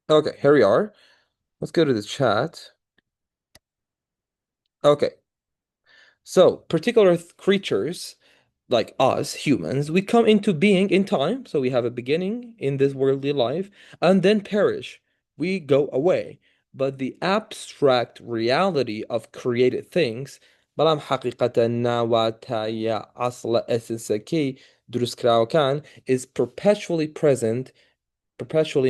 Okay, here we are. Let's go to the chat. Okay, so particular creatures like us, humans, we come into being in time. So we have a beginning in this worldly life and then perish. We go away. But the abstract reality of created things بەڵام حقيقة ناواتایە أصل ئەسنسەکەی دروستکراوەکان is perpetually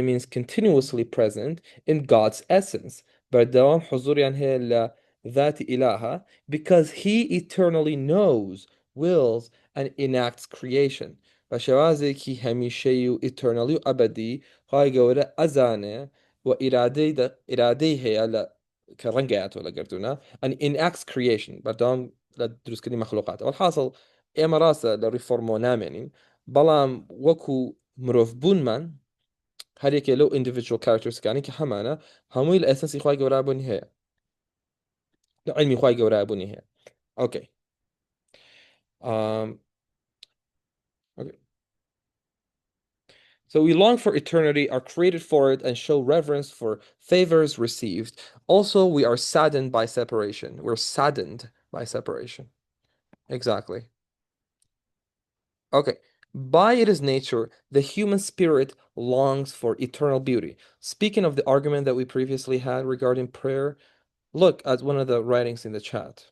means continuously present in God's essence. بەردەوام حضوریان هەیە لە ذات إلهة because he eternally knows, wills, and enacts creation. بە شێوازێکی هەمیشەیی و eternally و ئەبدی خی گەورە ئەزانێ و ئیرادەی هەیە لە کە ڕەنگەیەتەوە لە گردونە and enacts creation بەردەوام لە دروستکردنی مەخلوقات والحاصل ئێمە ڕاستە لە ریفۆرمۆ نامێنین بەڵام وەکو مرۆڤ بوونمان هەر یەکێ لەو individual charactersەکانی کە هەمانە هەمووی لە ئەسەنسی خی گەورابوونی هەیە لە علمی خی گەورابوونی هەیە okay. Um, okay. So we long for eternity, are created for it, and show reverence for favors received. Also, we are saddened by separation. We're saddened by separation. Exactly. Okay. By its nature, the human spirit longs for eternal beauty. Speaking of the argument that we previously had regarding prayer, look at one of the writings in the chat.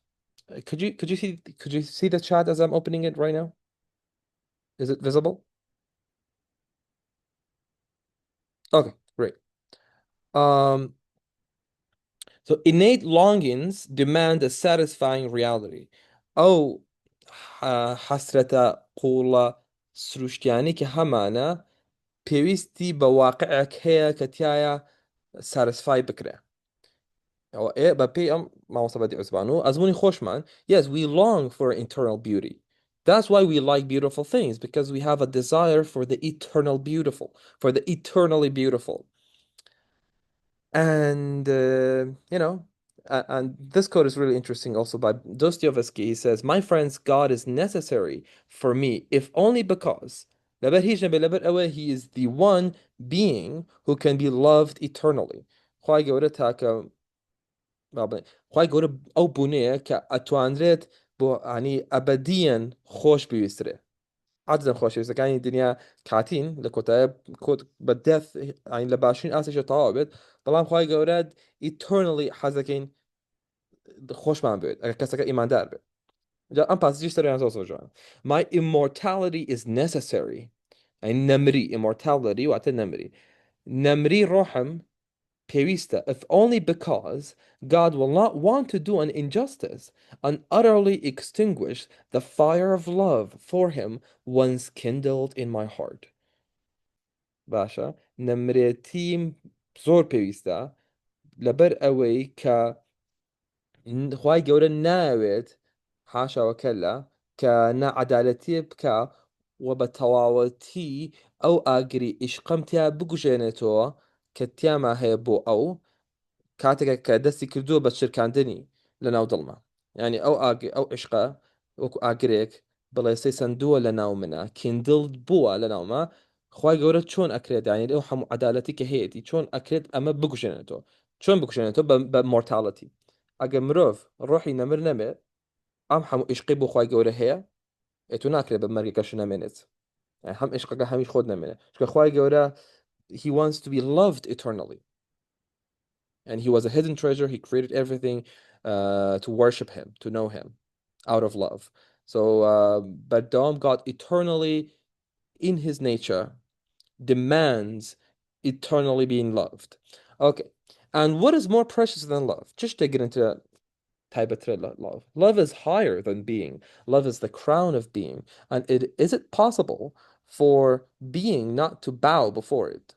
Could you see the chat as I'm opening it right now? Is it visible? Okay, great. Um, so innate longings demand a satisfying reality. أو حسرة قوڵە سروشتیانی کە هەمانە پێویستی بە واقعێک هەیە کە تایە ساتیسفای بکرێ. بە پێی ئەم مامۆستا بەدی عوزبان و ئەزمموی خۆشمان yes, we long for internal beauty. That's why we like beautiful things, because we have a desire for the eternal beautiful, for the eternally beautiful. And and this quote is really interesting also by Dostoevsky. He says, "My friends, God is necessary for me, if only because he is the one being who can be loved eternally." خی گەورە تاکە خی گەورە ئەو بوونەیە کە ئەتوانرێت بۆ ئانی ئەبەدیەن خۆش بویسترێ عادەن خۆشەویستەکانی دنیا کاتین لە کۆتایە بە دەف لە باشترین ئاسێشە تەواو بێت بەڵام خی گەورە eternally حەزەکەین خۆشمان بێت ئەگەر کەسەکە ئیماندار بێت ئەم پاسیجی سەریان زۆر جوانە. My immortality is necessary. نەمری immortality واتە نەمری ڕۆحم پێویستە if only because God will not want to do an injustice and utterly extinguish the fire of love for him once kindled in my heart. باشە نەمرێتیم زۆر پێویستە لەبەر ئەوەی کە خی گەورە ناوێت حاشاوەکەلا کە نەعەدالەتی بکە و بە تەواوەتی ئەو ئاگری ئیشقەم تیا بگوژێنێتەوە کە تیاما هەیە بۆ ئەو کاتێکە کە دەستی کردووە بە شرکاندنی لە ناو دڵما ینی ئەو عشقا وەکو ئاگرێک بەڵێسەی سندووە لە ناو منە کیندڵ بووە لە ناومە خی گەورە چۆن ئەکرێت دانی ئەو هەموو عدالەتی کە هەیەی چۆن ئەکرێت ئەمە بگوژێنێتەوە چۆن بکوژێنێتەوە بە مۆرتاڵەتی ئەگە مرۆڤ ڕۆحی نەمر نەمێت ئەم هەموو عشقی بۆ خی گەورە هەیە ئێتو ناکرێت بە مەرگەکەش نەمێنێت هەم عشقەکە هەمیش خۆت نەمێنێت چکە خی گەورە he wants to be loved eternally. And he was a hidden treasure. He created everything to worship him, to know him out of love. So, but Dom, God eternally in his nature demands eternally being loved. Okay. And what is more precious than love? Just to get into type of love. Love is higher than being. Love is the crown of being. And is it possible for being not to bow before it?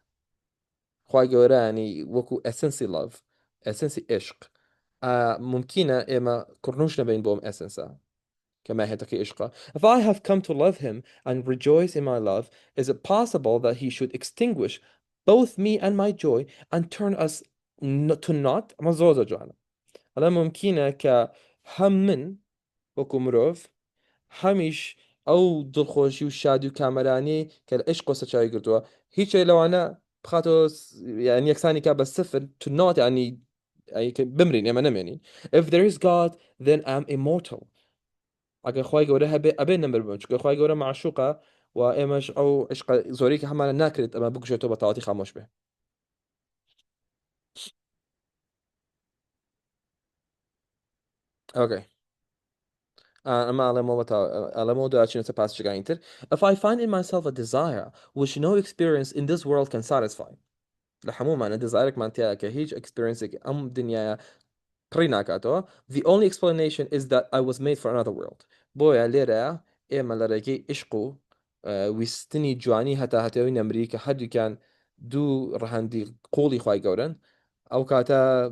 خی گەورە ینی وەکو ئەسنسی love ئەسنسی عشق ممکنە ئێمە کوڕنوش نەبین بۆم ئەسنسا کە ماهێتەکەی عشقا. If I have come to love him and rejoice in my love, is it possible that he should extinguish both me and my joy and turn us to naught? ئەمە زۆر جوانە. هەڵا ممکنە کە هەم من وەکو مرۆڤ هەمیش ئەو دڵخۆشی و شادی و کامەرانی کە لە عشق و سەچاوی کردووە هیچ لەوانە بخاطر يعني يكساني كابا السفر to not يعني بمرين يا منم if there is God then I'm immortal اگر خواهی گوره ابي نمبر بمش که خواهی گوره معشوقه و امش او عشق زوری که همه نکرد اما بگوشه تو بطاعتی خاموش به. Okay. أما على موضوع عشان تباس جاينتر. If I find in myself a desire which no experience in this world can satisfy. لحموما أنا دزايرك مانتيا كهيج experience دنيا بريناكاتو. The only explanation is that I was made for another world. بويا ليرا إما لرقي إشقو ويستني جواني هتا وين أمريكا حد كان دو رهندي قولي خواي قورن أو كاتا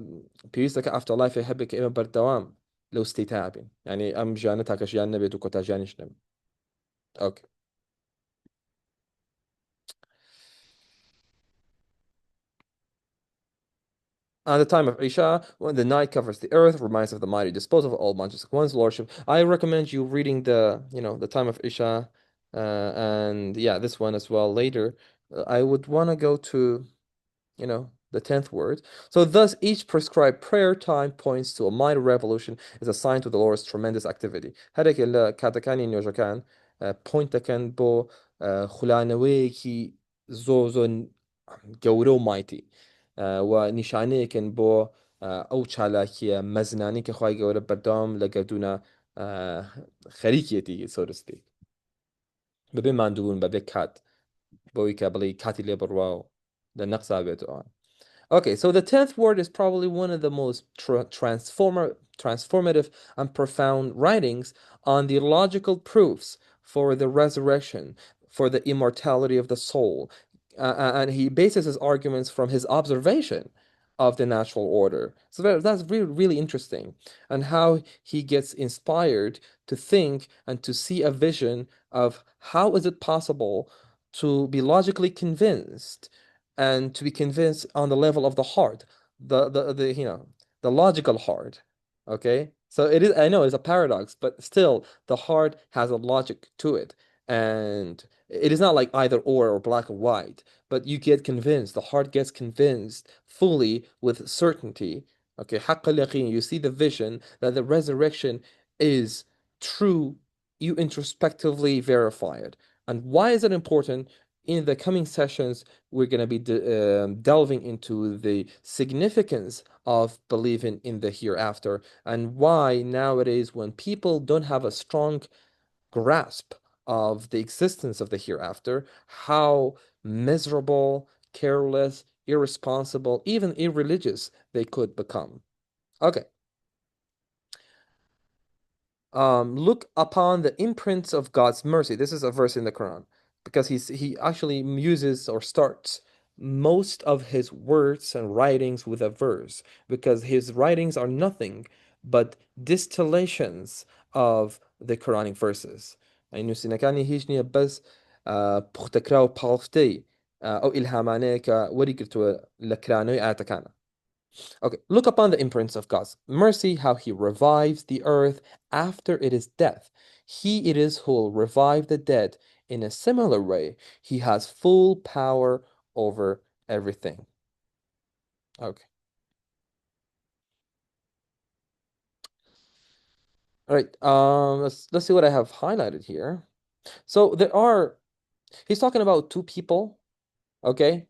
بيوستك after life يحبك إما بردوام لو استيتابين يعني أم جانتها كشيان نبي تو كتا جانيش نبي. أوكي. At the time of Isha, when the night covers the earth, reminds of the mighty disposal of all majestic one's lordship. I recommend you reading the time of Isha, and yeah, this one as well later. I would want to go to the 10th word. So thus each prescribed prayer time points to a minor revolution is assigned to the Lord's tremendous activity. هذاك كاتكاني نيوجا كان point كان بو خلانوي كي زوزو گەورە و مایتی و نیشانەیەکن بۆ ئەو چالاکیە مەزنانی کە خی گەورە بەردەوام لە گەردونە خەریکێتی سۆرستی بەبێ ماندوون بەبێ کات بۆی کە بڵی کاتی لێ بڕوا و لە نەقسا بێتەوە. Okay, so the 10th word is probably one of the most transformative and profound writings on the logical proofs for the resurrection, for the immortality of the soul. And he bases his arguments from his observation of the natural order. So that's really, really interesting. And how he gets inspired to think and to see a vision of how is it possible to be logically convinced and to be convinced on the level of the heart, the logical heart. Okay, so it is. I know it's a paradox, but still, the heart has a logic to it, and it is not like either or black or white. But you get convinced. The heart gets convinced fully with certainty. Okay, حق اليقين. You see the vision that the resurrection is true. You introspectively verify it. And why is it important? In the coming sessions, we're going to be delving into the significance of believing in the hereafter and why nowadays, when people don't have a strong grasp of the existence of the hereafter, how miserable, careless, irresponsible, even irreligious they could become. Okay. Look upon the imprints of God's mercy. This is a verse in the Quran because he actually uses or starts most of his words and writings with a verse because his writings are nothing but distillations of the Quranic verses. يعني سنكاني هيجني بس بختكراو بالفتي أو إلهامانيك وري قلتوا لكرانوي آتكانا. Okay, look upon the imprints of God's mercy, how he revives the earth after it is death. He it is who will revive the dead. In a similar way, he has full power over everything. Okay. All right. Let's see what I have highlighted here. So he's talking about two people, okay?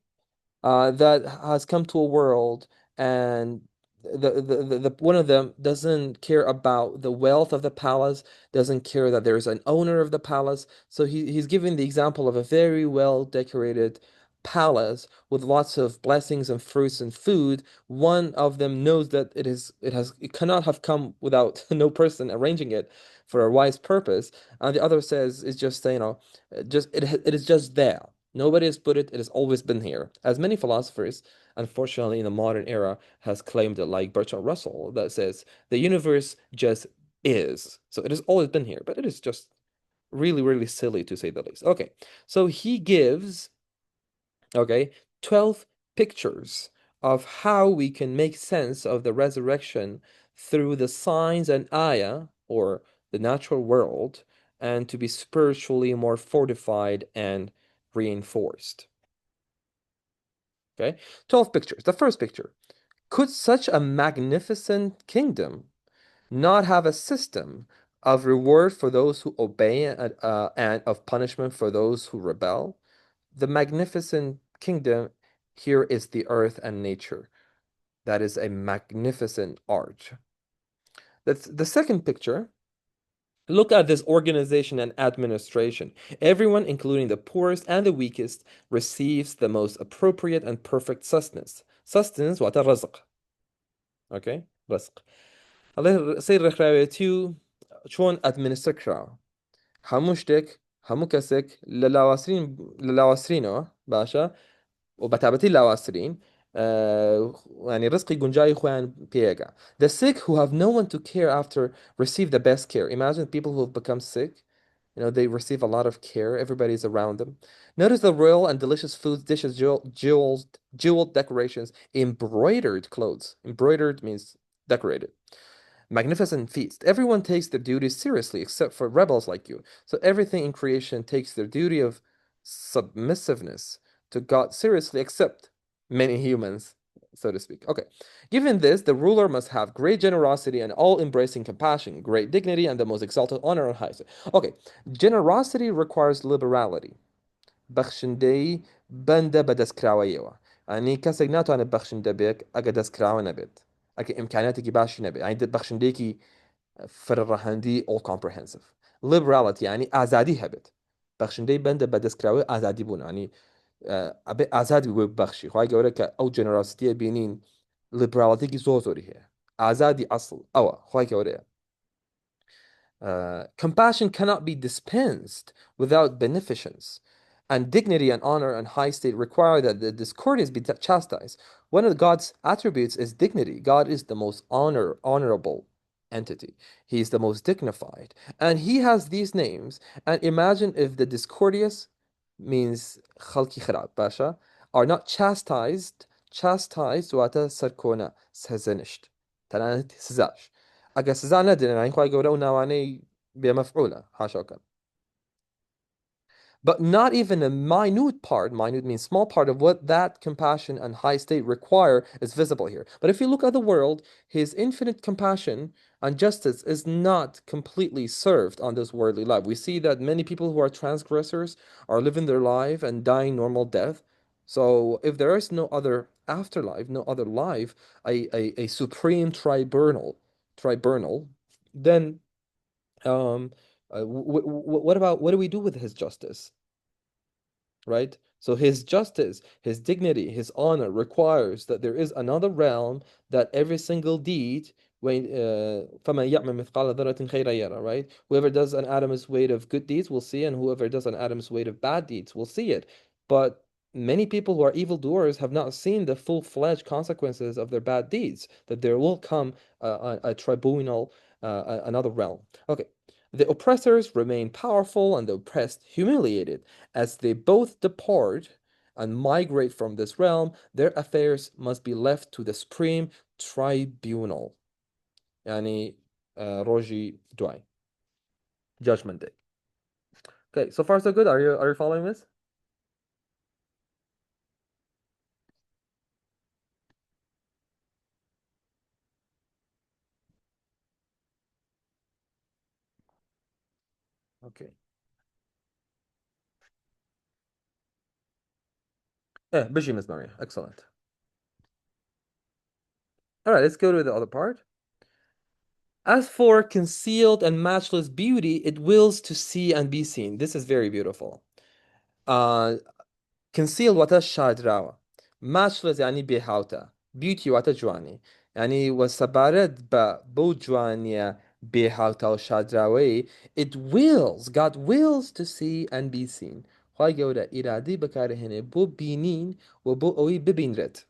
That has come to a world and the one of them doesn't care about the wealth of the palace, doesn't care that there's an owner of the palace. So he's giving the example of a very well decorated palace with lots of blessings and fruits and food. One of them knows that it cannot have come without no person arranging it for a wise purpose, and the other says it's just just it is just there. Nobody has put it, it has always been here. As many philosophers, unfortunately, in the modern era, has claimed it, like Bertrand Russell, that says the universe just is. So it has always been here, but it is just really, really silly to say the least. Okay, so he gives, okay, 12 pictures of how we can make sense of the resurrection through the signs and ayah, or the natural world, and to be spiritually more fortified and reinforced. Okay, 12 pictures. The first picture. Could such a magnificent kingdom not have a system of reward for those who obey and of punishment for those who rebel? The magnificent kingdom here is the earth and nature. That is a magnificent art. That's the second picture. Look at this organization and administration. Everyone, including the poorest and the weakest, receives the most appropriate and perfect sustenance. Sustenance وقتها الرزق. Okay? رزق. الله يصير رخاويتيو شلون administer كراو. همو شتك همو كسك للاواسرينو باشا وبتابتي لاواسرين يعني رزقي جونجاي خوان بيجا. The sick who have no one to care after receive the best care. Imagine people who have become sick. You know, they receive a lot of care. Everybody's around them. Notice the royal and delicious foods, dishes, jeweled decorations, embroidered clothes. Embroidered means decorated. Magnificent feast. Everyone takes their duties seriously except for rebels like you. So everything in creation takes their duty of submissiveness to God seriously except many humans, so to speak. Okay. Given this, the ruler must have great generosity and all-embracing compassion, great dignity, and the most exalted honor and highest. Okay. Generosity requires liberality. بخشندەی بەندە بەدەستکراوەیەوە ئەنی کەسێک ناتوانێت بەخشندە بێت ئەگە دەستکراوە نەبێت ئەگە ئیمکاناتێکی باشی نەبێت ئەنی بەخشندێکی فرڕەهەندی all comprehensive liberality ینی ئازادی هەبێت بەخشندەی بەندە بەدەستکراوی ئازادی بوون ینی ئەبێ ئازادی وێ بەخشی خی گەورە کە ئەو جەنەراسیتیە بینین لیبراڵەتێکی زۆری هەیە ئازادی ئەسڵ ئەوە خی گەورەیە. Compassion cannot be dispensed without beneficence, and dignity and honor and high state require that the discordious be chastised. One of God's attributes is dignity. God is the most honorable entity. He is the most dignified, and He has these names. And imagine if the discordious means خلقي خراب باشا are not chastised واتە سەرکۆنە سەزەنشت تەنانەت سزاش. ئەگە سزا نەدرێن ئەین خی گەورە و ناوانەی بێمەفعولە حاشاکەن. But not even a minute part, minute means small part of what that compassion and high state require is visible here. But if you look at the world, his infinite compassion and justice is not completely served on this worldly life. We see that many people who are transgressors are living their life and dying normal death. So if there is no other afterlife, no other life, a supreme tribunal, then what do we do with his justice? Right? So his justice, his dignity, his honor requires that there is another realm that every single deed, when فَمَنْ يَعْمَلْ مِثْقَالَ ذَرَّةٍ خَيْرًا يَرَهُ, right? Whoever does an atom's weight of good deeds will see, and whoever does an atom's weight of bad deeds will see it. But many people who are evildoers have not seen the full-fledged consequences of their bad deeds, that there will come a tribunal, another realm. Okay. The oppressors remain powerful and the oppressed humiliated. As they both depart and migrate from this realm, their affairs must be left to the supreme tribunal. Yani Roji Dwai. Judgment Day. Okay, so far so good. Are you following this? Okay. Bishop Miss Maria. Excellent. All right, let's go to the other part. As for concealed and matchless beauty, it wills to see and be seen. This is very beautiful. Concealed واتە شادراوە matchless يعني بێهاوتە beauty واتە جوانی يعني وەسەبارەت بەو جوانیە بێهاوتە و شادراوەی it wills God wills to see and be seen خی گەورە ئیرادەی بەکارهێنێ بۆ بینین و بۆ ئەوەی ببینرێت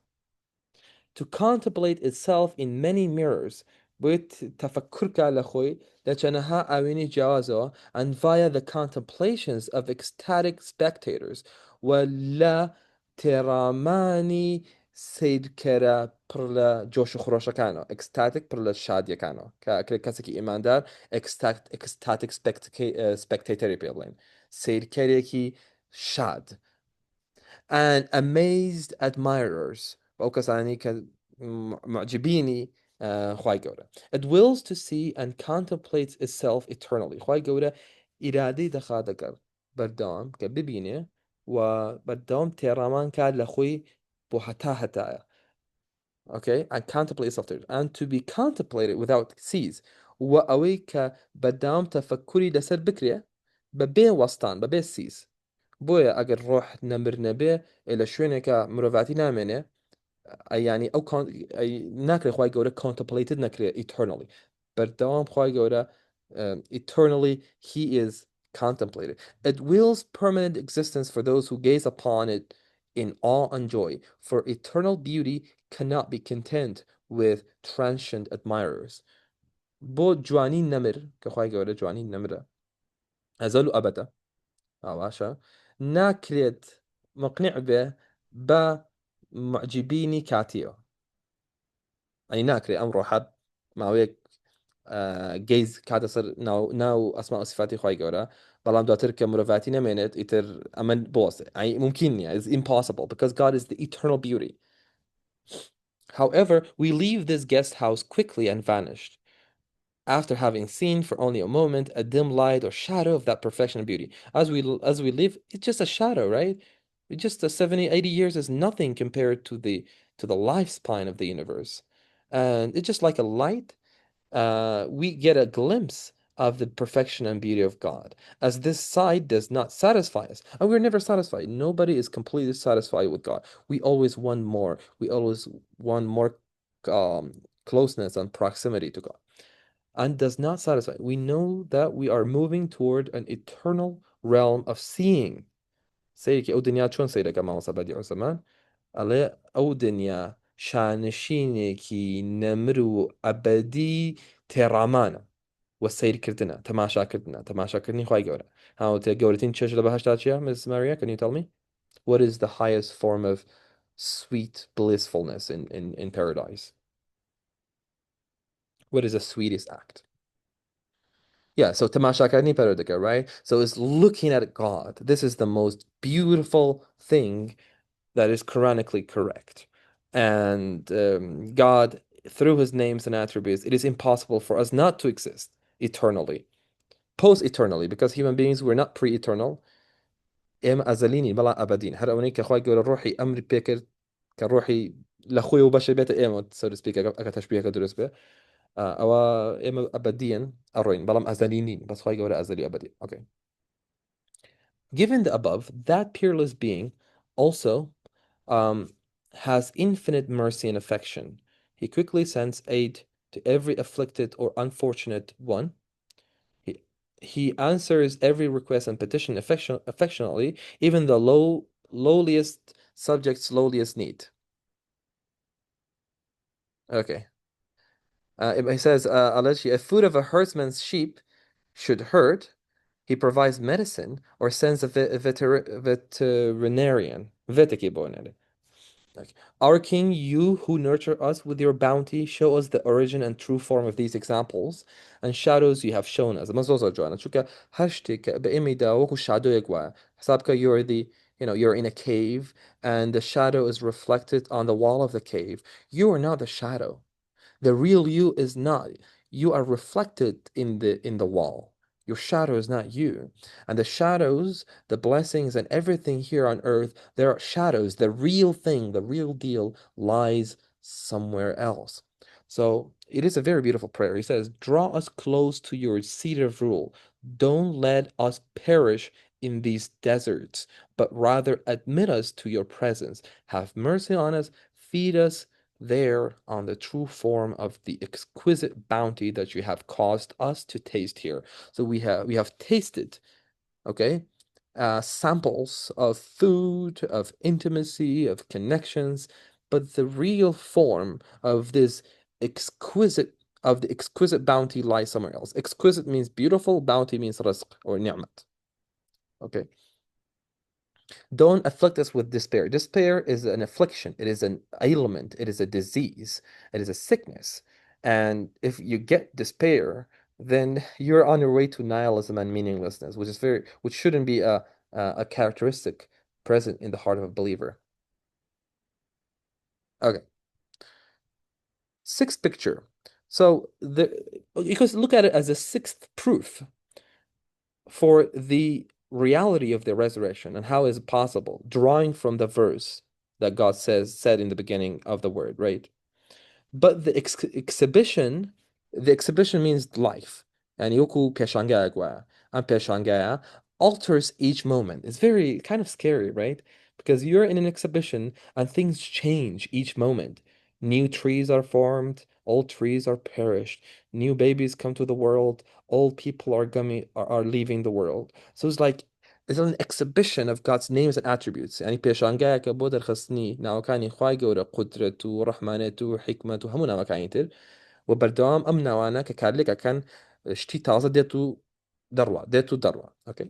to contemplate itself in many mirrors with تفكرك لخوي لچنها أويني جوازه and via the contemplations of ecstatic spectators ولا تراماني سيد كرا برلا جوش خروش كانو ecstatic برلا شادية كانو كسكي إيماندار ecstatic spectator بيبلين سيد كريكي شاد and amazed admirers. فوقس يعني معجبيني خواهي گەورە. It wills to see and contemplates itself eternally. خواهي گەورە ئیرادەی دەخا دەکەر بەردەوام کە ببینێ و بەردەوام تێڕامان کات لە خۆی بۆ هەتا. Okay, and contemplate itself there. And to be contemplated without cease. وأوي كبدام تفكري لسر بكري ببين وسطان ببين سيس. بويا أجر روح نمر نبي إلى شوينك مروفاتي نامنه أي يعني أو أي ناكري خواي جورا contemplated ناكري eternally. بردام خواي جورا eternally he is contemplated. It wills permanent existence for those who gaze upon it in awe and joy. For eternal beauty cannot be content with transient admirers. بو جوانين نمر كخواي جورا جوانين نمر أزالوا أبدا أو عشا ناكريت مقنع به با معجبيني كاتيو يعني ناكري أمر حب ما ويك جيز كاتا صر ناو أسماء وصفاتي خواهي جورا بلام دواتر كمروفاتي نمينت إتر أمن بوس يعني ممكن يعني it's impossible because God is the eternal beauty. However, we leave this guest house quickly and vanished after having seen for only a moment a dim light or shadow of that perfection and beauty. As we live, it's just a shadow, right? It's just a 70, 80 years is nothing compared to the lifespan of the universe. And it's just like a light. We get a glimpse of the perfection and beauty of God, as this side does not satisfy us. And we're never satisfied. Nobody is completely satisfied with God. We always want more. We always want more closeness and proximity to God. And does not satisfy. We know that we are moving toward an eternal realm of seeing. سيركي أو دنيا شلون سيرك أما وصل بديع زمان على أو دنيا شانشينێکی نەمر و ئەبەدی تێڕامانە وە سەیرکردنە تەماشاکردنی خوای گەورە هاوتێ گەورەترین چێژ لە بەهەشتا چییە Ms. Maria, can you tell me what is the highest form of sweet blissfulness in paradise? What is the sweetest act? Yeah, so tamashakani paradika, right? So it's looking at God. This is the most beautiful thing that is Quranically correct. And God, through his names and attributes, it is impossible for us not to exist eternally, post-eternally, because human beings, we're not pre-eternal. إما أزليني بلا أبدين هذا أونيك كخواي يقول روحي أمري بيكر كروحي لأخوي وبشر بيت إما so to speak أكتشبيه كدرس به أو إما أبديا أروين بلام أزلينين بس خواي يقول أزلي أبدي okay. Given the above, that peerless being also has infinite mercy and affection. He quickly sends aid to every afflicted or unfortunate one. He answers every request and petition affectionately, even the lowliest subject's lowliest need. Okay. He says, allegedly, if food of a herdsman's sheep should hurt, he provides medicine or sends a veterinarian. Our King, you who nurture us with your bounty, show us the origin and true form of these examples and shadows you have shown us. You're you're in a cave and the shadow is reflected on the wall of the cave. You are not the shadow. The real you is not. You are reflected in the wall. Your shadow is not you. And the shadows, the blessings, and everything here on earth, there are shadows. The real thing, the real deal lies somewhere else. So it is a very beautiful prayer. He says, draw us close to your seat of rule. Don't let us perish in these deserts, but rather admit us to your presence. Have mercy on us, feed us there on the true form of the exquisite bounty that you have caused us to taste here. So we have tasted, okay, samples of food, of intimacy, of connections, but the real form of this exquisite of the exquisite bounty lies somewhere else. Exquisite means beautiful, bounty means rizq or ni'mat. Okay. Don't afflict us with despair. Despair is an affliction. It is an ailment. It is a disease. It is a sickness. And if you get despair, then you're on your way to nihilism and meaninglessness, which shouldn't be a characteristic present in the heart of a believer. Okay, sixth picture. So you can look at it as a sixth proof for the reality of the resurrection and how is it possible, drawing from the verse that God said in the beginning of the word, right? But the exhibition means life. And yoku peshangagwa and peshangaya alters each moment. It's very kind of scary, right? Because you're in an exhibition and things change each moment. New trees are formed, old trees are perished, new babies come to the world, old people are leaving the world. So it's an exhibition of God's names and attributes. يعني پێشانگایەکە بۆ دەرخستنی ناوەکانی خوای گەورە قودرەت و ڕەحمانەت و حکمت و هەموو ناوەکانی تر و بەردەوام ئەم ناوانە کە کارلێکەکەن شتی تازە دێت و دەڕوا. Okay.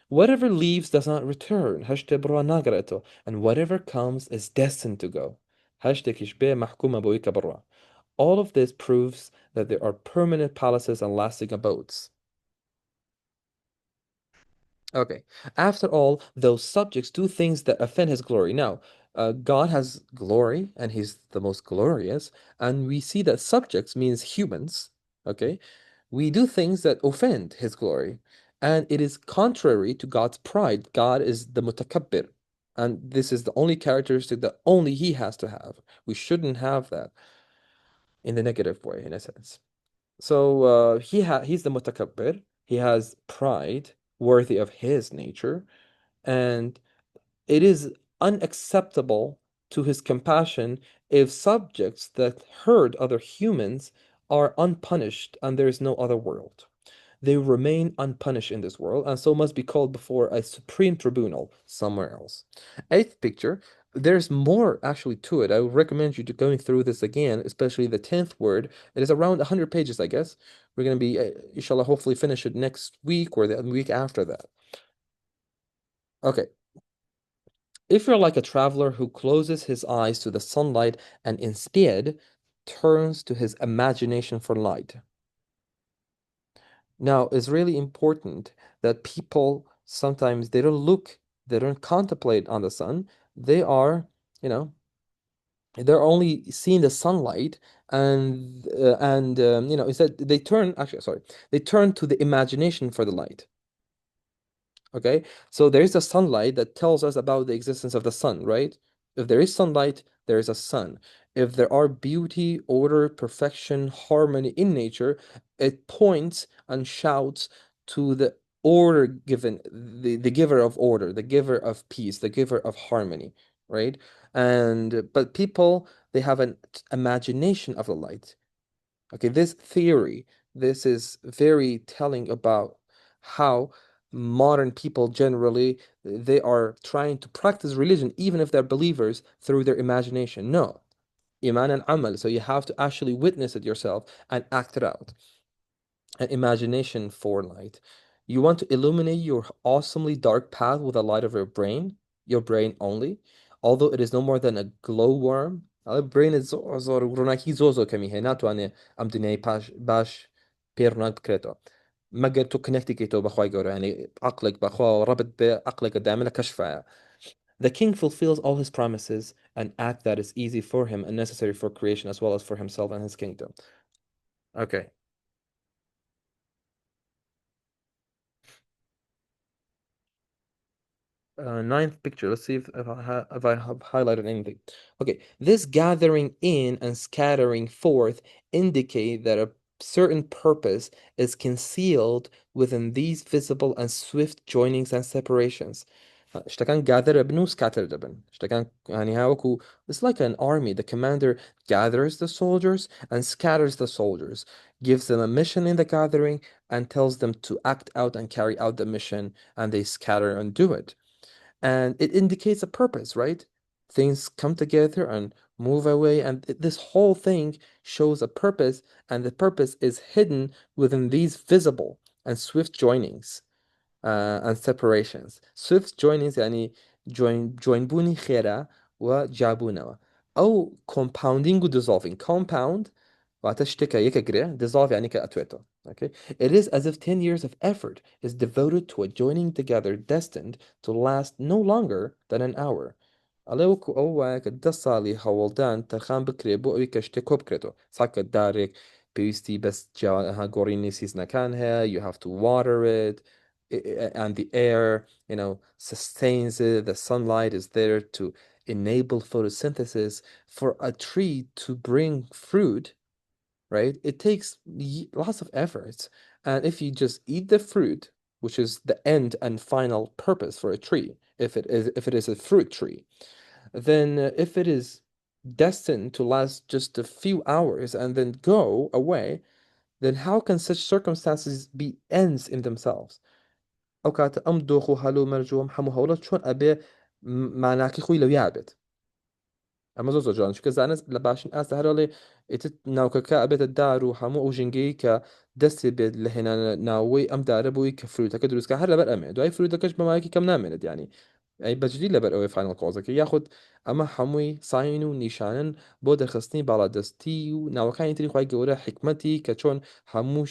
Whatever leaves does not return. هەشتێ بڕوا ناگەڕێتەوە. And whatever comes is destined to go. هەشتێکیش بێ محکومە بۆی کە بڕوا. All of this proves that there are permanent palaces and lasting abodes. Okay. After all, those subjects do things that offend his glory. Now, God has glory and he's the most glorious. And we see that subjects means humans. Okay. We do things that offend his glory. And it is contrary to God's pride. God is the mutakabbir. And this is the only characteristic that only he has to have. We shouldn't have that in the negative way, in a sense. So he's the mutakabbir. He has pride worthy of his nature, and it is unacceptable to his compassion if subjects that hurt other humans are unpunished and there is no other world. They remain unpunished in this world and so must be called before a supreme tribunal somewhere else. Eighth picture, there's more actually to it. I would recommend you to going through this again, especially the 10th word. It is around 100 pages, I guess. We're going to be, inshallah, hopefully finish it next week or the week after that. Okay. If you're like a traveler who closes his eyes to the sunlight and instead turns to his imagination for light. Now, it's really important that people sometimes they don't contemplate on the sun. They are, you know, they're only seeing the sunlight and instead they turn actually sorry they turn to the imagination for the light. Okay, so there is a sunlight that tells us about the existence of the sun, right? If there is sunlight, there is a sun. If there are beauty, order, perfection, harmony in nature, it points and shouts to the order given, the giver of order, the giver of peace, the giver of harmony, right? But people, they have an imagination of the light. Okay, this theory, this is very telling about how modern people generally they are trying to practice religion even if they're believers through their imagination. No, iman and amal. So you have to actually witness it yourself and act it out. An imagination for light. You want to illuminate your awesomely dark path with the light of your brain only, although it is no more than a glowworm. Brain is زۆر ڕووناکی زۆ کەمی هەیە ناتوانێت ئەم دنیای باش پێڕووناک بکرێتەوە مەگەر تۆ کنەکتێکیتەوە بەخوای گەورە ینی عەقلێک بەخوا ڕەبت بێ عەقلێکە دامە لە کەشفایە. The king fulfills all his promises, an act that is easy for him and necessary for creation as well as for himself and his kingdom. Okay. Ninth picture. Let's see if I have highlighted anything. Okay, this gathering in and scattering forth indicate that a certain purpose is concealed within these visible and swift joinings and separations. شتەکان gather ابن و scatter دەبن. شتەکان يعني هاوكو it's like an army. The commander gathers the soldiers and scatters the soldiers, gives them a mission in the gathering and tells them to act out and carry out the mission, and they scatter and do it. And it indicates a purpose, right? Things come together and move away, and this whole thing shows a purpose, and the purpose is hidden within these visible and swift joinings and separations. Swift joinings يعني join بوني خيرا وجابونوا أو compounding و dissolving. Compound واتشتكا يكا dissolve يعني كأتويتو. Okay, it is as if 10 years of effort is devoted to a joining together destined to last no longer than an hour. ئەڵێ ئەو وایە کە 10 ساڵی هەوڵدان تەرخان بکرێ بۆ ئەوی کە شتێک کۆ بکرێتەوە ساکە دارێک پێویستی بەس گۆڕینی سیزنەکان هەیە you have to water it and the air sustains it, the sunlight is there to enable photosynthesis for a tree to bring fruit, right? It takes lots of efforts. And if you just eat the fruit, which is the end and final purpose for a tree, if it is a fruit tree, then if it is destined to last just a few hours and then go away, then how can such circumstances be ends in themselves? ئەو کاتە ئەم دۆخ و هەلو مەرجووەم هەموو هەوڵەت چۆن ئەبێ ماناکی خۆی لەو یابێت ئەمە زۆر جوان چونکە زانست لە باشین ئاستا هەرڵێ ئیتر ناوکەکە ئەبێتە دار و هەموو ئەو ژنگەی کە دەستی بێت لە هێنانە ناوەی ئەم دارە بووی کە فروتەکە دروستکە هەر لەبەر ئەمێ دوای فروتەکەش بەمایەکی کەم نامێنێت ینی ئەی بەجددی لەبەر ئەوەی فانڵ کۆزەکە یاخود ئەمە هەمووی ساین و نیشانن بۆ دەرخستنی باڵادەستی و ناوەکانی تری خی گەورە حکمەتی کە چۆن هەموو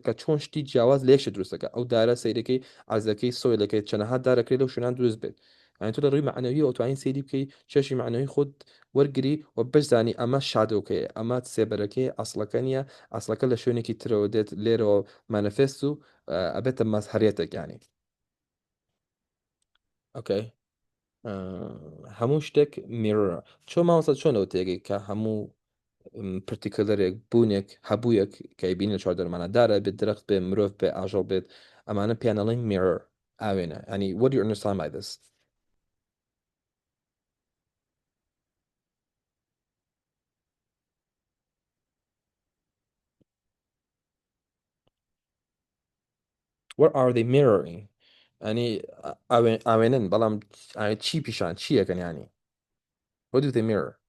کە چۆن شتی جیاواز لێشە دروستەکە ئەو دارە سیرەکەی ئازەکەی سۆیلەکەی چەنەها دارەکرێت لەو شوێنان دروست بێت يعني تۆ لە ڕووی معنەوی و توانین سێری بکەی چێشی معنەوەی خۆت وەرگری و بزانی ئەمە شادۆکەیە ئەمە سێبەرەکەی ئەسڵەکە نیە ئەسڵەکە لە شوێنێکی ترەوە دێت لێرەوە مانەفست و ئەبێتە مەزهریەتێک ینی ئۆکەی هەموو شتێک میرۆرە چۆ ماوەسە چۆنەوە تێگەی کە هەموو پرتیکلەرێک بوونێک هەبوویەک کە بینی لە چوار دەرمانەدارە بێت درەخت بێ مرۆڤ بێ ئاژەڵ بێت ئەمانە پیانەڵی میرۆر ئاوێنە ینی what do you understand by this? What are they mirroring? يعني ئاوێنن بەڵام چی پیشان چیەکەن ینی what do they mirror?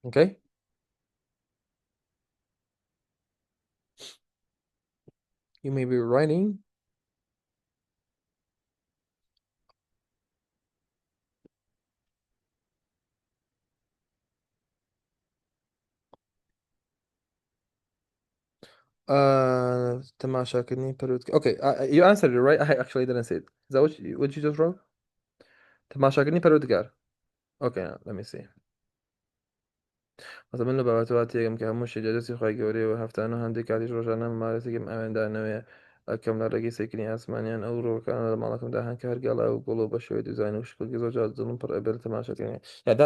Okay, you may be writing تماشاكني برودك. Okay, you answered it right. I actually didn't say it. Is that what you just wrote? تماشاكني برودگار. Okay, let me see. مثلا لە بابەتەواتێکم کە هەموو شێجەدەستی خی گەورەی و هەفتانە هەندێک کاتی ڕۆژانە مارەسێکم ئەوێندانەوەیە ئەکەم لە ڕێگەی سێکنی ئاسمانیان ئەو ڕۆکانە لە ماڵەکەمدا هەن کە هەرگەڵا و گوڵ و بە شێوەی دیزاین و شکڵی زۆر جار دڵم پڕ ئەبێت تەماشاکردنی. Yeah,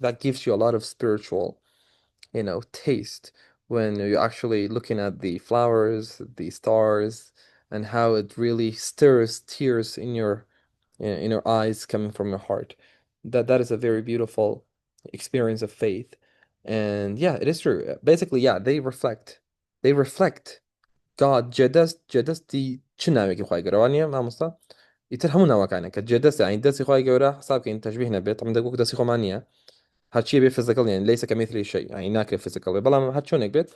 that gives you a lot of spiritual taste when you're actually looking at the flowers, the stars, and how it really stirs tears in your eyes coming from your heart. That is a very beautiful experience of faith. And yeah, it is true. Basically, yeah, they reflect God جدستي چناوێکی خی گەورەوانە مامۆستا ئیتر هەموو ناوەکانە کە جێدەست ئاین دەستی خی گەورە حسابکەین تەژبیه نەبێت ئەم دەگوک دەستی خۆمان نییە هەرچی بێ فزیکال یان ليس كمثل شيء يعني ناکرێت فزیکال بەڵام هەر چۆنێک بێت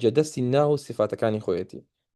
جێدەستی ناو و سیفاتەکانی خۆیەتی